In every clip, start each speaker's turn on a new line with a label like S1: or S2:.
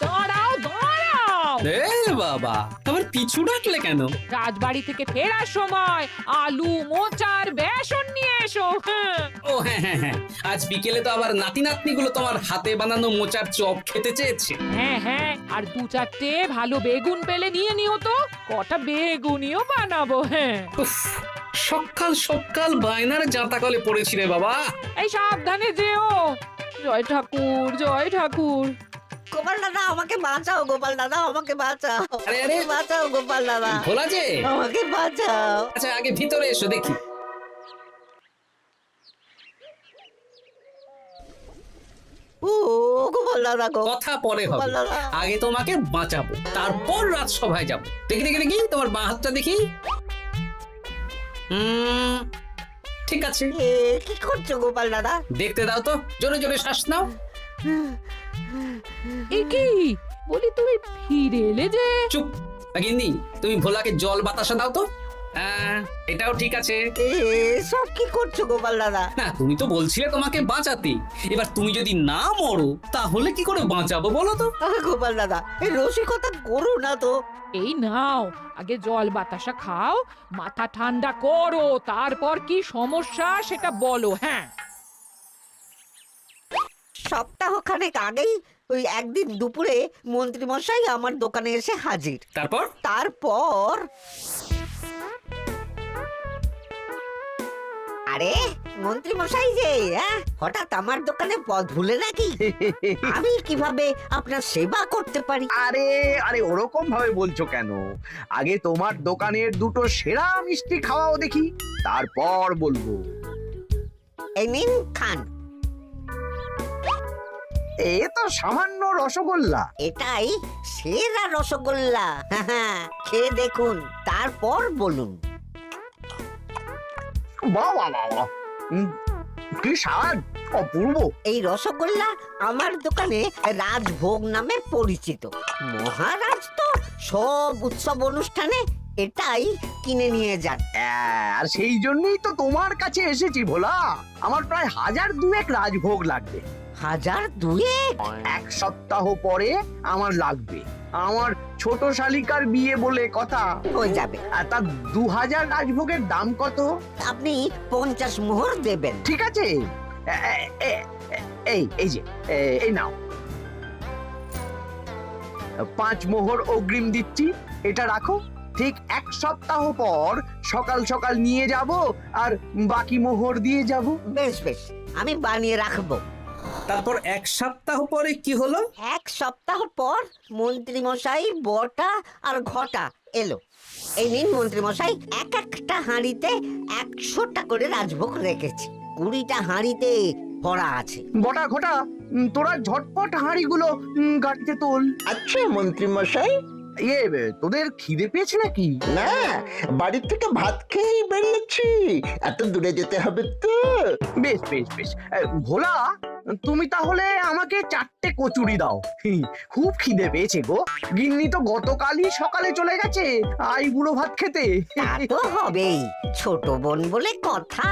S1: দাঁড়াও দাঁড়াও,
S2: এ বাবা, আবার পিছু ডাকলে কেন?
S1: রাজবাড়ি থেকে ফেরার সময় আলু মোচার বেসন নিয়ে এসো। হ্যাঁ।
S2: ও হ্যাঁ হ্যাঁ হ্যাঁ, আজ বিকেলে তো আবার নাতি নাতনিগুলো তোমার হাতে বানানো মোচার চপ খেতে চেয়েছে।
S1: হ্যাঁ হ্যাঁ, আর 2-4টে ভালো বেগুন পেলে নিয়ে নিও তো, কটা বেগুনিও বানাবো। হ্যাঁ,
S2: উফ, সকাল সকাল বায়নার জাঁতা কলে পড়েছি রে বাবা।
S1: এই সাবধানে যেও। জয় ঠাকুর, জয় ঠাকুর।
S3: গোপাল দাদা আমাকে বাঁচাও, গোপাল দাদা আমাকে বাঁচাও,
S2: আরে, আরে।
S3: বাঁচাও গোপাল দাদা,
S2: ভোলা যে,
S3: আমাকে বাঁচাও।
S2: আচ্ছা আগে ভিতরে এসো দেখি।
S3: ও গোপাল দাদা গো,
S2: কথা পরে হবে,
S3: গোপাল দাদা।
S2: আগে তোমাকে বাঁচাবো, তারপর রাজসভায় যাবো। দেখি দেখি দেখি তোমার বাঁ হাতটা দেখি। ঠিক আছে,
S3: এ কি করছো গোপাল দাদা?
S2: দেখতে দাও তো, জোরে জোরে শ্বাস নাও।
S1: এ কি বলি, তুমি ফিরে এলে যে?
S2: চুপ গিন্নি, তুমি ভোলাকে জল বাতাসা দাও তো। এটাও ঠিক আছে।
S3: এ সব কি করছো গোপাল দাদা?
S2: না, তুমি তো বলছিলে তোমাকে বাঁচাতে, এবার তুমি যদি না মরো তাহলে কি করে বাঁচাবো বলো তো?
S3: গোপাল দাদা এই রসিকতা করো না তো।
S1: এই নাও, আগে জল বাতাসা খাও, মাথা ঠান্ডা করো, তারপর কি সমস্যা সেটা বলো। হ্যাঁ,
S3: সপ্তাহখানেক আগেই ওই একদিন দুপুরে মন্ত্রী মশাই আমার দোকানে এসে হাজির।
S2: তারপর
S3: তারপর আরে মন্ত্রী মশাই যে হঠাৎ আমার দোকানে পদ ভুলে নাকি? আমি কিভাবে আপনার সেবা করতে পারি?
S4: আরে আরে ওরকম ভাবে বলছো কেন? আগে তোমার দোকানের দুটো সেরা মিষ্টি খাওয়াও দেখি, তারপর বলবো।
S3: এই নিন খান।
S4: এ তো সামান্য রসগোল্লা।
S3: এটাই সেরা রসগোল্লা। খেয়ে দেখুন, তারপর বলুন।
S4: বাহ বাহ বাহ বাহ। কি স্বাদ, অপূর্ব।
S3: এই রসগোল্লা আমার দোকানে রাজভোগ নামে পরিচিত। মহারাজ তো সব উৎসব অনুষ্ঠানে এটাই কিনে নিয়ে যান।
S4: আর সেই জন্যই তো তোমার কাছে এসেছি ভোলা। আমার প্রায় 1002 রাজভোগ লাগবে।
S3: 1002?
S4: এক সপ্তাহ পরে আমার লাগবে। আমার ছোট শালিকার বিয়ে বলে কথা।
S3: হয়ে যাবে।
S4: আর তার 2000 রাজভোগের দাম কত?
S3: আপনি 50 মোহর দেবেন।
S4: ঠিক আছে, এই যে এই নাও, 5 মোহর অগ্রিম দিচ্ছি, এটা রাখো। ঠিক এক সপ্তাহ পর সকাল সকাল নিয়ে যাব আর বাকি মোহর দিয়ে যাব।
S3: বেশ বেশ, আমি বানিয়ে রাখবো।
S2: তারপর এক সপ্তাহ পরে কি হলো?
S3: এক সপ্তাহ পর মন্ত্রী মশাই বটা আর ঘটা এলো। এই নিন মন্ত্রী মশাই, এক একটা হাঁড়িতে 100টা করে রাজভোগ রেখেছি। 20টা হাঁড়িতে ভরা আছে।
S4: বটা ঘটা, তোরা ঝটপট হাঁড়িগুলো গাড়িতে তোল।
S5: আচ্ছা মন্ত্রী মশাই।
S4: তোদের খিদে পেয়েছে নাকি?
S5: না, বাড়ি থেকে ভাত খেয়েই বেরিয়েছি, এত দূরে যেতে হবে তো।
S4: বেশ বেশ বেশ। ভোলা, তুমি তাহলে আমাকে 4টে কচুরি দাও। খুব খিদে পেয়েছে গো। গিন্নি তো গতকালই সকালে চলে গেছে বুড়ো ভাত খেতে।
S3: তা তো হবেই, ছোট বোন বলে কথা।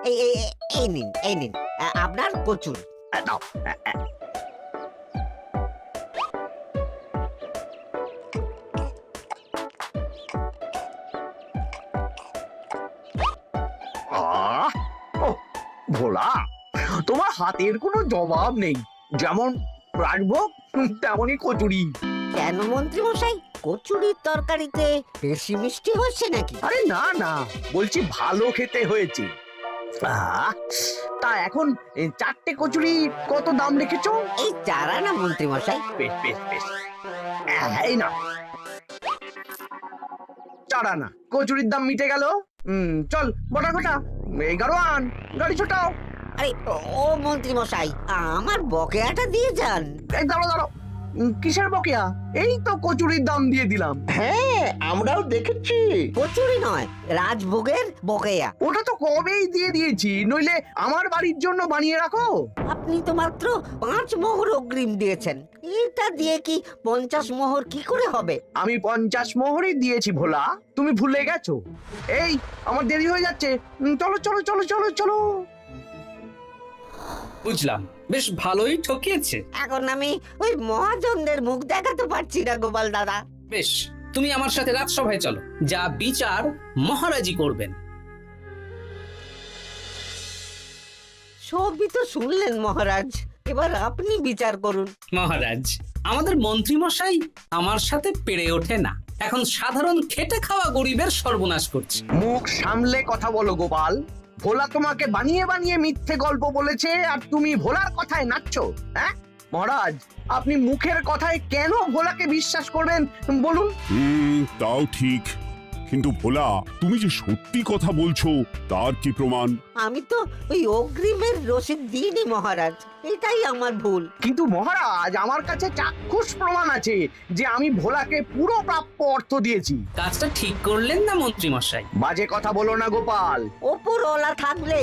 S3: এই নিন, এই নিন আপনার কচুরি।
S4: দাও। ভোলা, তোমার হাতের কোনো জবাব নেই। যেমন রাজভোগ তেমনই কচুরি।
S3: কেন মন্ত্রী মশাই, কচুরির তরকারিতে বেশি মিষ্টি হচ্ছে নাকি?
S4: আরে না না, বলছি ভালো খেতে হয়েছে। তা এখন 4টে কচুরি কত দাম রেখেছো?
S3: এই 4 আনা মন্ত্রী মশাই।
S4: বেশ বেশ বেশ, এই না 4 আনা। কচুরির দাম মিটে গেল। চল বটা ঘটা, 11 আন, গাড়ি ছোটাও।
S3: আরে ও মন্ত্রী মশাই, আমার বকেয়াটা দিয়ে যান।
S4: এই দাঁড়াও দাঁড়াও, কিসের বকেয়া? এই তো কচুরির দাম দিয়ে দিলাম।
S5: হ্যাঁ, আমরাও দেখেছি।
S3: কচুরি নয়, রাজভোগের বকেয়া।
S4: ওটা তো কবেই দিয়ে দিয়েছি, নইলে আমার বাড়ির জন্য বানিয়ে রাখো।
S3: আপনি তো মাত্র 5 মোহর অগ্রিম দিয়েছেন, এটা দিয়ে কি 50 মোহর কি করে হবে?
S4: আমি 50 মোহরই দিয়েছি ভোলা, তুমি ভুলে গেছো। এই আমার দেরি হয়ে যাচ্ছে, চলো চলো চলো চলো চলো।
S2: বুঝলাম, বেশ ভালোই ঠকিয়েছে।
S3: এখন আমি ওই মহাজনদের মুখ দেখাতে পারছি না গোপাল দাদা।
S2: বেশ, তুমি আমার সাথে রাজসভায় চলো, যা বিচার মহারাজই করবেন।
S3: সবই তো শুনলেন মহারাজ, এবার আপনি বিচার করুন।
S2: মহারাজ, আমাদের মন্ত্রী মশাই আমার সাথে পেরে ওঠে না, এখন সাধারণ খেটে খাওয়া গরিবের সর্বনাশ করছে।
S4: মুখ সামলে কথা বলো গোপাল। ভোলা তোমাকে বানিয়ে বানিয়ে মিথ্যে গল্প বলেছে আর তুমি ভোলার কথায় নাচছো, হ্যাঁ? মহারাজ, আপনি মুখের কথায় কেন ভোলাকে বিশ্বাস করবেন বলুন?
S6: তাও ঠিক, কিন্তু ভোলা, তুমি যে সত্যি কথা বলছো তার কি প্রমাণ?
S3: আমি তো ওই অগ্রিমের রসিদ দিইনি মহারাজ, এটাই আমার ভুল।
S4: কিন্তু মহারাজ, আমার কাছে চাক্ষুষ প্রমাণ আছে যে আমি ভোলাকে পুরো প্রাপ্য অর্থ দিয়েছি।
S2: কাজটা ঠিক করলেন না মন্ত্রী মশাই?
S4: বাজে কথা বলো না গোপাল।
S3: ওপরওয়ালা থাকলে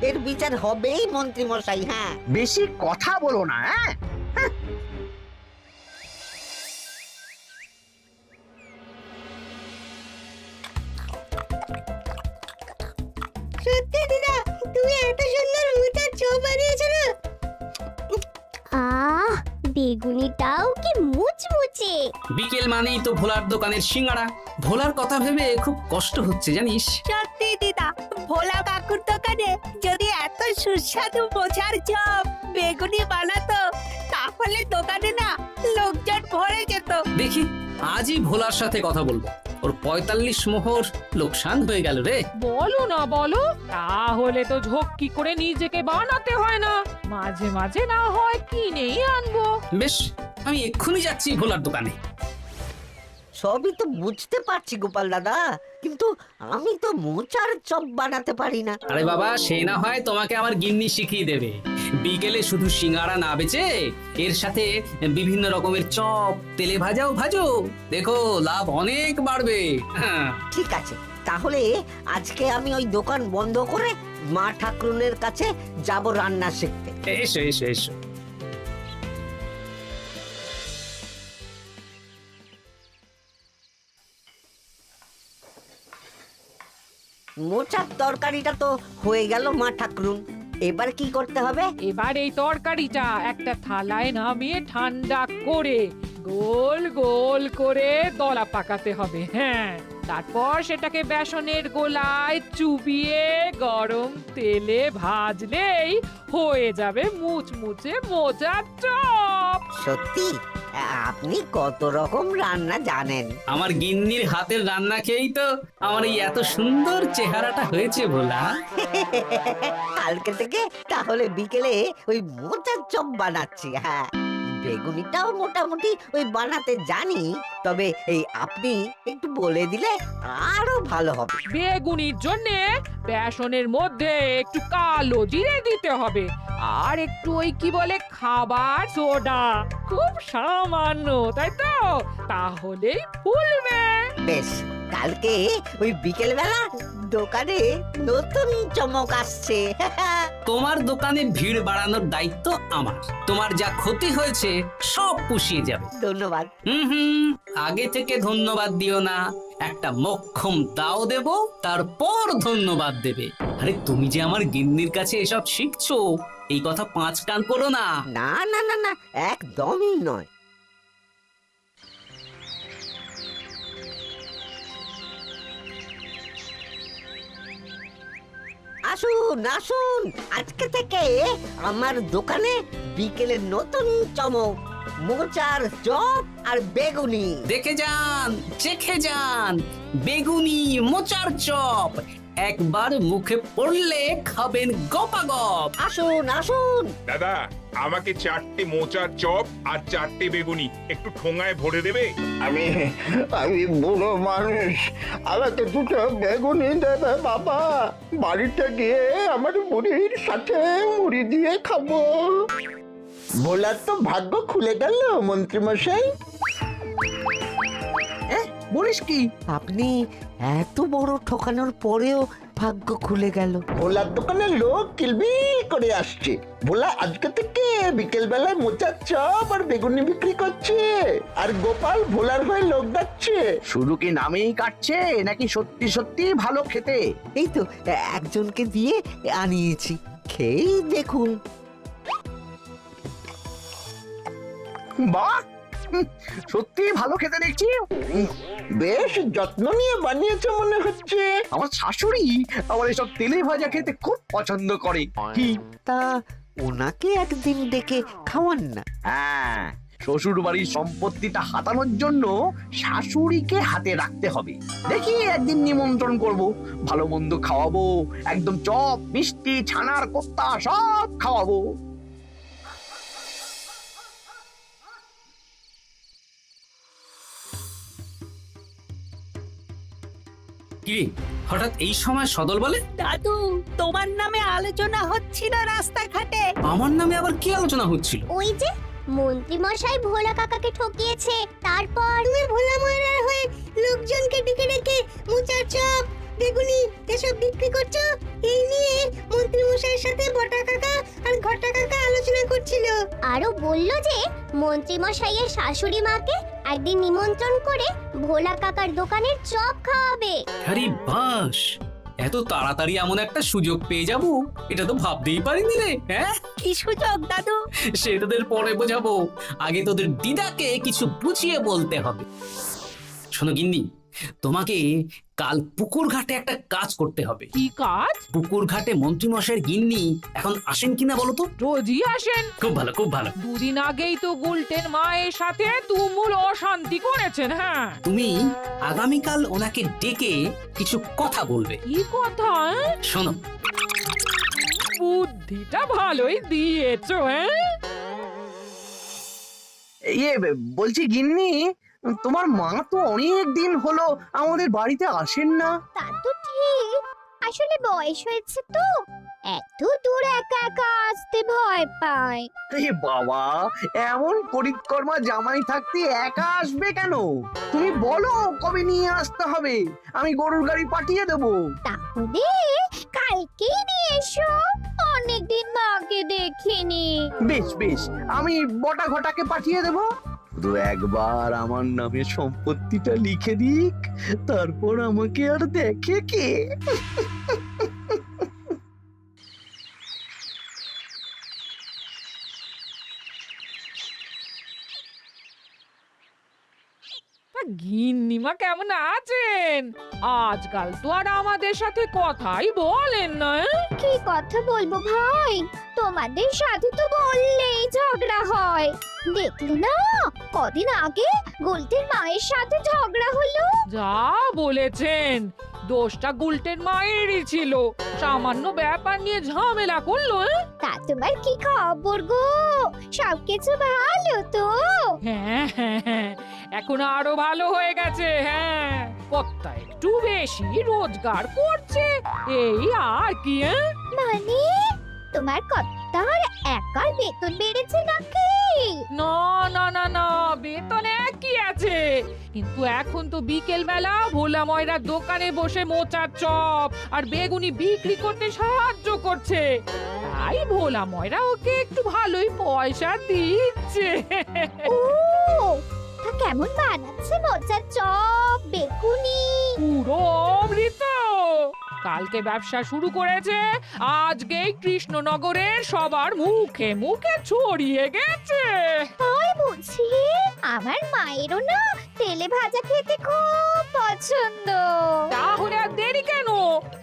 S3: এর বিচার হবেই মন্ত্রী মশাই। হ্যাঁ,
S4: বেশি কথা বলো না, হ্যাঁ?
S3: সত্যি দিদা, তুমি এত সুন্দর মুচার চোখ বানিয়েছো না।
S7: আহ, বেগুনিটাও কি মুচমুচে।
S2: বিকেল মানেই তো ভোলার দোকানের সিঙ্গাড়া। ভোলার কথা ভেবে খুব কষ্ট হচ্ছে জানিস।
S8: সত্যি দিদা, ভোলা কাকুর দোকানে যদি এত সুস্বাদু মোচার চপ বেগুনি বানাতো, তাহলে দোকানে না লোকজন ভরে যেত।
S2: দেখি, আজই ভোলার সাথে কথা বলবো। ওর 45 মোহর লোকসান হয়ে গেল রে।
S1: বলো না বলো, তাহলে তো ঝক্কি করে নিজেকে বানাতে হয় না, মাঝে মাঝে না হয় কিনেই আনবো।
S2: বেশ, আমি এক্ষুনি যাচ্ছি ভোলার দোকানে।
S3: সবই তো বুঝতে পারছি গোপাল দাদা, কিন্তু আমি তো মোচার চপ বানাতে পারি না।
S2: আরে বাবা, সে না হয় তোমাকে আমার গিন্নি শিখিয়ে দেবে। বিকেলে শুধু সিঙ্গাড়া না বেচে এর সাথে বিভিন্ন রকমের চপ, তেলে ভাজাও ভাজো, দেখো লাভ অনেক বাড়বে। হ্যাঁ,
S3: ঠিক আছে, তাহলে আজকে আমি ওই দোকান বন্ধ করে মা ঠাকুরনের কাছে যাব রান্না শিখতে।
S2: এসো এসো এসো।
S3: মোচার তরকারিটা তো হয়ে গেল মা ঠাকুরুন, এবার কি করতে হবে?
S1: এবার এই তরকারিটা একটা থালায় নামিয়ে ঠান্ডা করে গোল গোল করে দলা পাকাতে হবে। হ্যাঁ, তারপর সেটাকে বেসনের গোলায় চুবিয়ে গরম তেলে ভাজলেই হয়ে যাবে মুচমুচে মোচার চপ।
S3: সত্যি আপনি কত রকম রান্না জানেন।
S2: আমার গিন্নির হাতের রান্না খেয়েই তো আমার এই এত সুন্দর চেহারাটা হয়েছে ভোলা।
S3: কালকে থেকে তাহলে বিকেলে ওই মোচার চপ বানাচ্ছি। হ্যাঁ, বেগুনিটাও মোটামুটি ওই বানাতে জানি, তবে এই আপনি একটু বলে দিলে আরো ভালো হবে।
S1: বেগুনির জন্য বেসনের মধ্যে একটু কালো জিরে দিতে হবে, আর একটু ওই কি বলে খাবার সোডা, খুব সামান্য, তাই তো? তাহলেই ফুলবে।
S3: বেশ, কালকে ওই বিকেল বেলা দোকানে নতুন চমক আসছে।
S2: তোমার দোকানে ভিড় বাড়ানোর দায়িত্ব আমার। তোমার যা ক্ষতি হয়েছে সব পুষিয়ে যাবে।
S3: ধন্যবাদ।
S2: হুম, আগে থেকে ধন্যবাদ দিও না, একটা মোক্ষম দাও দেব, তারপর ধন্যবাদ দেবে। আরে তুমি যে আমার গিন্নির কাছে এসব শিখছো, এই কথা 5 কান করো না।
S3: না না না না, একদমই নয়। আসুন আসুন, আজকে থেকে আমার দোকানে বিকেলের নতুন চমক, মোচার চপ আর বেগুনি।
S2: দেখে যান, চেখে যান, বেগুনি মোচার চপ একবার মুখে পড়লে খাবেন গপাগপ।
S3: আসুন আসুন।
S9: দাদা, আমাকে 4টে মোচার চপ আর 4টে বেগুনি একটু ঠোঙায় ভরে দেবে?
S5: আমি আমি বুড়ো মানুষ, আমাকে 2টো বেগুনি দেবে বাবা। বাড়িতে গিয়ে আমার মুড়ির সাথে মুড়ি দিয়ে খাবো। ভোলার তো ভাগ্য খুলে গেল মন্ত্রী মশাই।
S4: বলিস কি?
S3: আপনি এত বড় ঠকানোর পরেও ভাগ্য খুলে গেল।
S5: ভোলার দোকানে লোক কিলবিল করে আসছে। ভোলা আজকে থেকে বিকেল বেলায় মোচার চপ আর বেগুনি বিক্রি করছে, আর গোপাল ভোলার হয়ে লোক ডাকছে।
S4: শুধু কি নামেই কাটছে নাকি সত্যি সত্যি ভালো খেতে?
S3: এই তো একজনকে দিয়ে আনিয়েছি, খেয়েই দেখুন।
S4: বাহ, সত্যি ভালো খেতে দেখছি।
S5: বেশ যত্ন নিয়ে বানিয়েছে মনে হচ্ছে।
S4: আমার শাশুড়ি আমার এসব তেলে ভাজা খেতে খুব পছন্দ করে। কি?
S3: তা ওনাকে একদিন ডেকে খাওয়ান না।
S4: হ্যাঁ, শ্বশুর বাড়ির সম্পত্তিটা হাতানোর জন্য শাশুড়িকে হাতে রাখতে হবে। দেখি একদিন নিমন্ত্রণ করব, ভালো মন্দ খাওয়াবো, একদম চপ মিষ্টি ছানার কোপ্তা সব খাওয়াবো।
S2: কি হঠাৎ এই সময় সদল বলে?
S8: দাদু, তোমার নামে আলোচনা হচ্ছিল রাস্তাঘাটে।
S2: আমার নামে আবার কি আলোচনা হচ্ছিল?
S7: ওই যে মন্ত্রী মশাই ভোলা কাকাকে ঠকিয়েছে, তারপর তুমি ভোলা ময়রার হয়ে লোকজনকে ডেকে ডেকে মোচার চপ বেগুনি এসব বিক্রি করছো, এই নিয়ে মন্ত্রী মশাইয়ের সাথে বটা কাকা আর ঘটা কাকা আলোচনা করছিল। আরো বলল যে মন্ত্রী মশাইয়ের শাশুড়ি মাকে একদিন নিমন্ত্রণ করে ভোলা কাকার দোকানের চপ খাওয়াবে।
S2: আরে বাস, এত তাড়াতাড়ি এমন একটা সুযোগ পেয়ে যাব এটা তো ভাবতেই পারিনি রে। হ্যাঁ,
S8: কি সুযোগ দাদু?
S2: সে তোদের পরে বোঝাবো, আগে তোদের দিদাকে কিছু বুঝিয়ে বলতে হবে। শোনো গিন্নি, তোমাকে কাল পুকুর ঘাটে একটা কাজ করতে হবে।
S1: কি কাজ?
S2: পুকুর ঘাটে মন্ত্রী মশাইয়ের গিন্নি এখন আসেন কিনা বলো তো?
S1: রোজই আসেন।
S2: খুব ভালো, খুব ভালো।
S1: দুদিন আগেই তো গুলটেন মায়ের সাথে তুমুল অশান্তি করেছেন। হ্যাঁ,
S2: তুমি আগামীকাল ওনাকে ডেকে কিছু কথা বলবে।
S1: কি কথা?
S2: শোনো,
S1: বুদ্ধিটা ভালোই দিয়েছো। হ্যাঁ,
S4: ইয়ে বলছি গিন্নি, তোমার মা তো অনেক দিন হলো আমাদের বাড়িতে আসেন না।
S7: তা তো ঠিক, আসলে বয়স হয়েছে তো, এত দূর একা একা আসতে ভয় পায়।
S4: এ বাবা, এমন করিতকর্মা জামাই থাকতে একা আসবে কেন? তুমি বলো কবে নিয়ে আসতে হবে, আমি গরুর গাড়ি পাঠিয়ে দেবো।
S7: তাহলে কালকেই নিয়ে এসো, অনেকদিন মাকে দেখিনি।
S4: বেশ বেশ, আমি বটা ঘটাকে পাঠিয়ে দেবো। শুধু একবার আমার নামে সম্পত্তিটা লিখে দিক, তারপর আমাকে আর দেখে কে।
S1: তা গিন্নিমা কেমন আছেন? আজকাল তো আর আমাদের সাথে কথাই বলেন না।
S7: কি কথা বলবো ভাই, তোমাদের সাথে তো বললেই ঝগড়া হয়। দেখলে না, কদিন আগে গোলটের মায়ের সাথে ঝগড়া হলো।
S1: যা বলেছেন, দোষটা গুলটেন মায়েরই ছিল, সামান্য ব্যাপার নিয়ে ঝামেলা করলো।
S7: তা তোমার কি খবর গো, সবকিছু ভালো তো?
S1: হ্যাঁ হ্যাঁ হ্যাঁ, এখন আরো ভালো হয়ে গেছে। হ্যাঁ, কর্তা একটু বেশি রোজগার করছে, এই আর কি।
S7: মানে তোমার কর্তার একার বেতন বেড়েছে নাকি?
S1: না না না না, বেতনে কি আছে, কিন্তু এখন তো বিকেল বেলা ভোলা ময়রার দোকানে বসে মোচার চপ আর বেগুনি বিক্রি করতে সাহায্য করছে, তাই ভোলা ময়রা ওকে একটু ভালোই পয়সা দিচ্ছে।
S7: ও, তা কেমন বানাচ্ছে মোচার চপ বেগুনি?
S1: পুরো অমৃত। কালকে ব্যবসা শুরু করেছে, আজকেই কৃষ্ণনগরের সবার মুখে মুখে ছড়িয়ে গেছে।
S7: তাই বুঝি? আমার মায়েরও না তেলে ভাজা খেতে খুব পছন্দ।
S1: তাহলে আর দেরি কেন,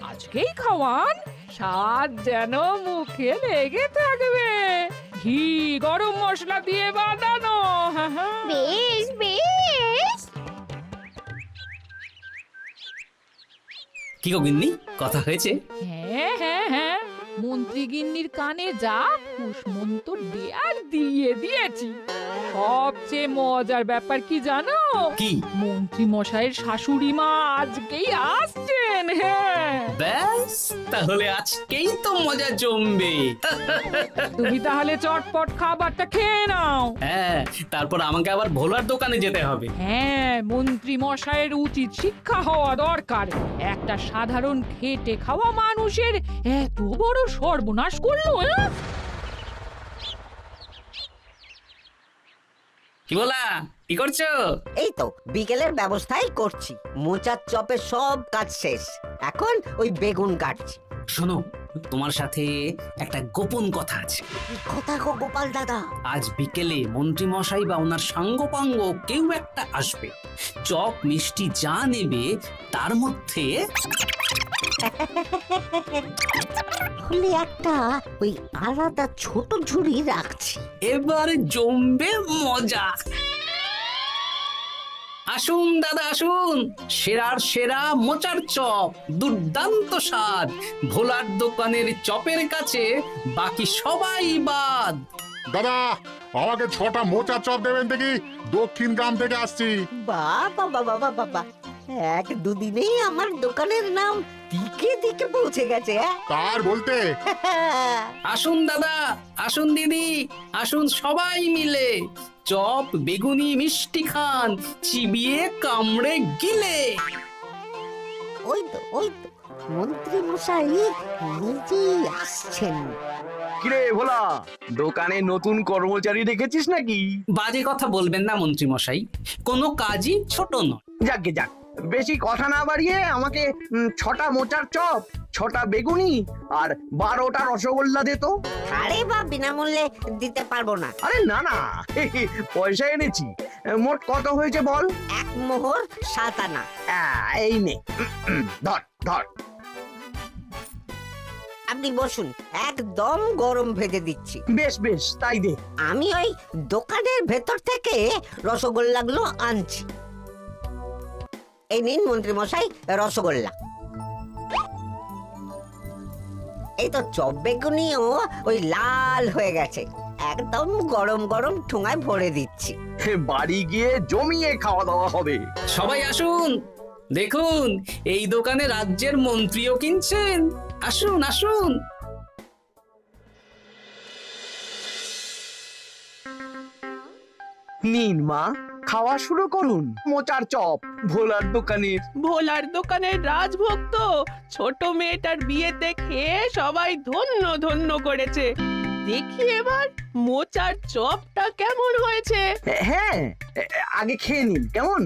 S1: আজকেই খাওয়ান, স্বাদ যেন মুখে লেগে থাকবে। ঘি গরম মশলা দিয়ে বানানো। হ্যাঁ, হ্যাঁ।
S7: বেশ বেশ।
S2: কি গো গিন্নি, কথা হয়েছে?
S1: হ্যাঁ হ্যাঁ হ্যাঁ, মন্ত্রী গিন্নির কানে যা খুশমন্ত দেয়ার দিয়ে দিয়েছি। সবচেয়ে মজার ব্যাপার কি জানো?
S2: কি?
S1: মন্ত্রী মশাইয়ের শাশুড়ি মা আজকেই আসছেন। হ্যাঁ,
S2: ব্যাস, তাহলে আজকেই তো মজা জমবে।
S1: তুমি তাহলে চটপট খাবারটা খেয়ে নাও।
S2: হ্যাঁ, তারপর আমাকে আবার ভোলার দোকানে যেতে হবে।
S1: হ্যাঁ, মন্ত্রী মশাইয়ের উচিত শিক্ষা হওয়া দরকার। একটা সাধারণ খেটে খাওয়া মানুষের এত বড় সর্বনাশ করলো।
S2: কি বলা, কি করছো?
S3: এই তো বিকেলের ব্যবস্থাই করছি, মোচার চপের সব কাজ শেষ, এখন ওই বেগুন কাটছি।
S2: শোনো, তোমার সাথে একটা গোপন কথা আছে।
S3: কি কথা গো গোপাল দাদা?
S2: আজ বিকেলে মন্ত্রী মশাই বা ওনার সাঙ্গপাঙ্গ কেউ একটা আসবে, চপ মিষ্টি যা নেবে তার মধ্যে
S3: হলে একটা ওই আলাদা ছোট ঝুড়ি রাখছি।
S2: এবার জমবে মজা। আসুন দাদা আসুন, সেরার সেরা মোচার চপ, দুর্দান্ত স্বাদ। ভোলার দোকানের চপের কাছে বাকি সবাই বাদ।
S10: দাদা আমাকে 6টা মোচা চপ দেবেন দেখি, দক্ষিণ গ্রাম থেকে আসছি।
S3: বাবা বাবা বাবা বাবা, এক দুদিনেই আমার দোকানের নাম দিকে দিকে পৌঁছে গেছে।
S10: তার বলতে
S2: আসুন দাদা আসুন দিদি, আসুন সবাই মিলে চপ বেগুনি মিষ্টি খান, চিবিয়ে কামড়ে গিলে।
S3: ওই তো মন্ত্রী মশাই নিজেই আসছেন।
S4: কিরে ভোলা, দোকানে নতুন কর্মচারী রেখেছিস নাকি?
S2: বাজে কথা বলবেন না মন্ত্রী মশাই, কোনো কাজই ছোট নয়।
S4: যাকে যাক, বেশি কথা না বাড়িয়ে আমাকে 6টা মোচার চপ, 6টা বেগুনি আর 12টা রসগোল্লা দে তো।
S3: আরে বা বিনামূল্যে দিতে পারবো না।
S4: আরে না না, পয়সা এনেছি। মোট কত হয়েছে বল?
S3: 1 মোহর 7 আনা।
S4: এই নে, ধর ধর।
S3: আপনি বসুন, একদম গরম ভেজে দিচ্ছি।
S4: বেশ বেশ, তাই দে।
S3: আমি ওই দোকানের ভেতর থেকে রসগোল্লাগুলো আনছি। এই নিন মন্ত্রী মশাই রসগোল্লা। এই তো চপ বেগুনিও ওই লাল হয়ে গেছে, একদম গরম গরম ঠোঙায় ভরে দিচ্ছি।
S4: বাড়ি গিয়ে জমিয়ে খাওয়া দাওয়া হবে।
S2: সবাই আসুন, দেখুন এই দোকানে রাজ্যের মন্ত্রীও কিনছেন। আসুন আসুন।
S4: নিন মা, খাওয়া শুরু করুন মোচার চপ ভোলার দোকানের।
S8: ভোলার দোকানের রাজভক্ত ছোট মেয়েটার বিয়েতে খেয়ে সবাই ধন্য ধন্য করেছে। দেখি এবার মোচার চপটা কেমন হয়েছে।
S4: হ্যাঁ, আগে খেয়ে নিন কেমন,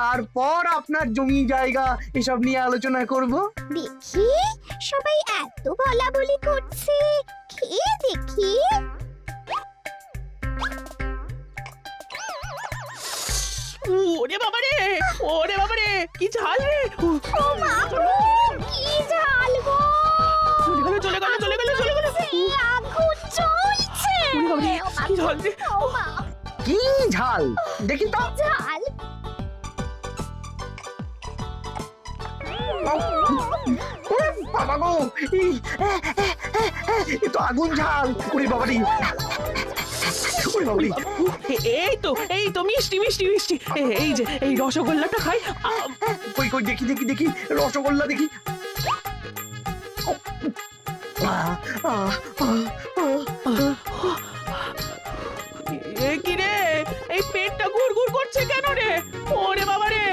S4: তারপর আপনার জমি জায়গা এসব নিয়ে আলোচনা করব।
S7: দেখি সবাই এত বলাবলি করছে, খেয়ে দেখি।
S8: ওরে বাবারে, ওরে বাবারে, কি ঝাল রে!
S7: ও মা গো, কি ঝাল গো!
S8: চলে গেল চলে গেল চলে গেল চলে গেল!
S7: সেই আগুন জ্বলছে।
S8: ওরে বাবারে, কি ঝাল রে!
S7: ও মা,
S4: কি ঝাল দেখি তো।
S7: ঝাল!
S4: ওরে বাবা গো, এ তো আগুন ঝাল। ওরে বাবারি, ওরে বাবারি।
S8: এই তো মিষ্টি মিষ্টি মিষ্টি। এই যে এই রসগোল্লাটা খাই।
S4: কই কই দেখি দেখি দেখি, রসগোল্লা দেখি।
S8: কি রে, এই পেটটা গুড়গুড় করছে কেন রে? ওরে বাবা রে,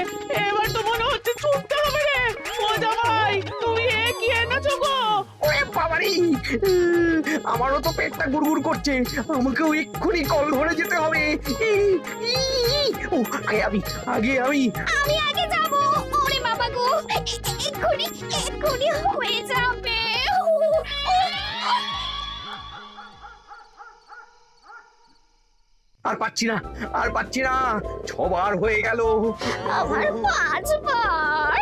S8: এবার তো মনে হচ্ছে ছুটতে হবে রে। ও জামাই, তুমি কি এনেছো গো?
S4: ওরে বাবারি, আমারও তো পেটটা গুড়গুড় করছে, আমাকেও এক্ষুনি কল ঘরে যেতে হবে। ও আগে আমি
S7: আমি আগে যাব। ওরে বাবা গো, এক্ষুনি হয়ে যাবে।
S4: আর পাচ্ছি না, আর পাচ্ছি না, 6বার হয়ে গেল।
S7: আমার 5 বার।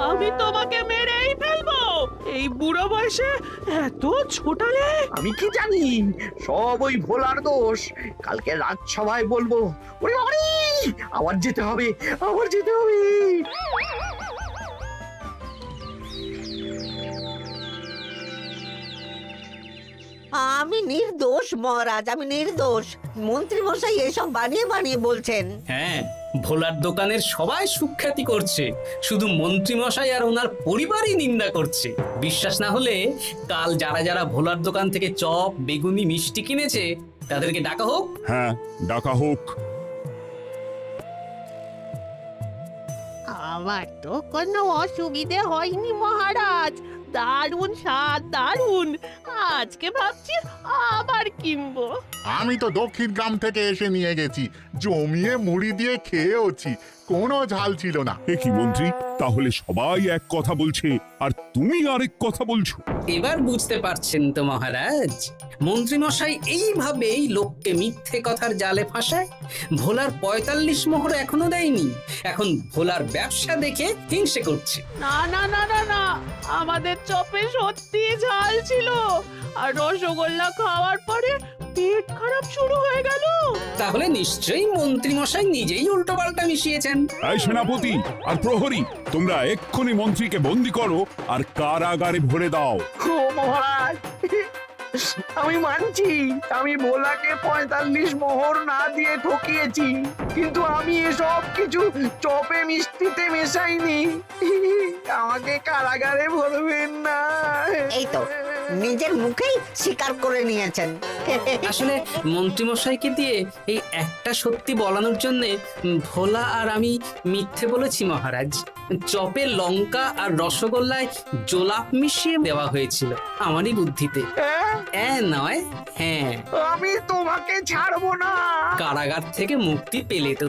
S8: আমি তোমাকে মেরেই ফেলবো। এই বুড়ো বয়সে এত ছোটালে?
S4: আমি কি জানি, সব ওই ভোলার দোষ। কালকে রাজসভায় বলবো। ওরে বাবারি, আবার যেতে হবে, আবার যেতে হবে।
S3: আমি নির্দোষ মহারাজ, আমি নির্দোষ। মন্ত্রী মশাই এসব বানিয়ে বানিয়ে বলছেন।
S2: হ্যাঁ, ভোলার দোকানের সবাই সুখ্যাতি করছে, শুধু মন্ত্রী মশাই আর ওনার পরিবারই নিন্দা করছে। বিশ্বাস না হলে কাল যারা যারা ভোলার দোকান থেকে চপ বেগুনি মিষ্টি কিনেছে তাদেরকে ডাকা হোক।
S6: হ্যাঁ, ডাকা হোক।
S8: আমার তো কোনো অসুবিধে হয়নি মহারাজ। দারুণ স্বাদ, দারুণ। আজকে ভাবছি আবার কিনবো।
S10: আমি তো দক্ষিণ গ্রাম থেকে এসে নিয়ে গেছি, জমিয়ে মুড়ি দিয়ে খেয়েওছি, কোনো ঝাল ছিল না।
S6: এ কি মন্ত্রী, তাহলে সবাই এক কথা বলছে আর তুমি আরেক কথা বলছো?
S2: এবার বুঝতে পারছেন তো মহারাজ, মন্ত্রী মশাই এইভাবেই লোককে মিথ্যে কথার জালে ফাঁসায়। ভোলার ৪৫ মোহর এখনো দেয়নি, এখন ভোলার ব্যবসা দেখে হিংসে করছে।
S8: না না না না না, আমাদের চপে সত্যি ঝাল ছিল, আর রসগোল্লা খাওয়ার পরে পেট খারাপ শুরু হয়ে গেল।
S2: তাহলে নিশ্চয়ই মন্ত্রী মশাই নিজেই উল্টো পাল্টা মিশিয়েছেন।
S6: এই সেনাপতি আর প্রহরী, তোমরা এক্ষুনি মন্ত্রীকে বন্দি করো আর কারাগারে ভরে দাও।
S4: ও মহারাজ, আমি মানছি আমি ভোলাকে ৪৫ মোহর না দিয়ে ঠকিয়েছি, কিন্তু আমি এসব কিছু চপে মিষ্টিতে মেশাইনি। আমাকে কারাগারে ভরবেন না।
S3: এই তো নিজের মুখেই স্বীকার করে নিয়েছেন।
S2: আসলে মন্ত্রী মশাইকে দিয়ে এই একটা সত্যি বলানোর জন্য ভোলা আর আমি মিথ্যে বলেছি মহারাজ। চপে লঙ্কা আর রসগোল্লায় জোলাপ মিশিয়ে দেওয়া হয়েছিল আমারই বুদ্ধিতে। নয়, হ্যাঁ।
S4: আমি তোমাকে ছাড়বো না।
S2: কারাগার থেকে মুক্তি পেলে তো